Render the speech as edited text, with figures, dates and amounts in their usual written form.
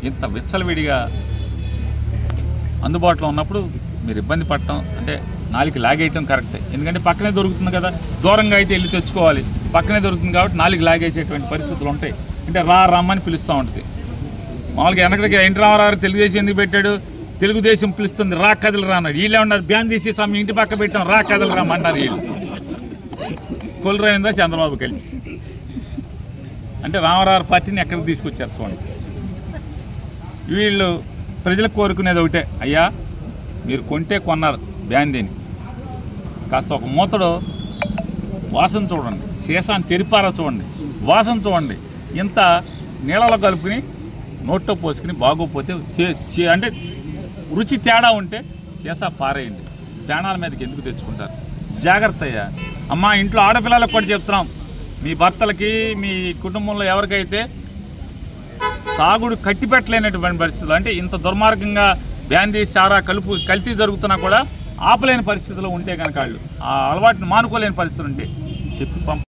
ఇంత విచ్చలవిడిగా అందుబాటులో ఉన్నప్పుడు మీరు ఇబ్బంది పడటం అంటే నాలుగు లాగేయటం కరెక్టే. ఎందుకంటే పక్కనే దొరుకుతుంది కదా, దూరంగా అయితే వెళ్ళి తెచ్చుకోవాలి, పక్కనే దొరుకుతుంది కాబట్టి నాలుగు లాగేసేటువంటి పరిస్థితులు ఉంటాయి. అంటే రమ్మని పిలుస్తూ ఉంటుంది. మామూలుగా వెనకడికి ఎన్టీ రామారావు తెలుగుదేశం ఎందుకు పెట్టాడు, తెలుగుదేశం పిలుస్తుంది రా కథలు రా అన్నాడు. వీళ్ళే ఉన్నారు బ్యాన్ తీసి మీ ఇంటి పక్క పెట్టాం రా కథలు రామన్నారు వీళ్ళు. కొల్లురైందా చంద్రబాబు కలిసి అంటే రామారావు పార్టీని ఎక్కడికి తీసుకొచ్చారు చూడండి. వీళ్ళు ప్రజలకు కోరుకునేది ఒకటే, అయ్యా మీరు కొంటే కొన్నారు బ్యాన్ దేని, కాస్త ఒక మూతడు వాసన చూడండి, సీసాన్ని తెరిపారా చూడండి, వాసన చూడండి, ఇంత నీళ్ళలో కలుపుకుని నోట్లో పోసుకుని బాగోపోతే అంటే రుచి తేడా ఉంటే సీసా పారేయండి. ప్రాణాల మీదకి ఎందుకు తెచ్చుకుంటారు? జాగ్రత్త అయ్యా. అమ్మా ఇంట్లో ఆడపిల్లలకు కూడా చెప్తున్నాం, మీ భర్తలకి మీ కుటుంబంలో ఎవరికైతే తాగుడు కట్టిపెట్టలేనటువంటి పరిస్థితులు, అంటే ఇంత దుర్మార్గంగా బ్యాన్ చేసి సారా కల్తీ జరుగుతున్నా కూడా ఆపలేని పరిస్థితుల్లో ఉంటే కనుక వాళ్ళు ఆ అలవాటుని మానుకోలేని పరిస్థితులు ఉంటే చెప్పి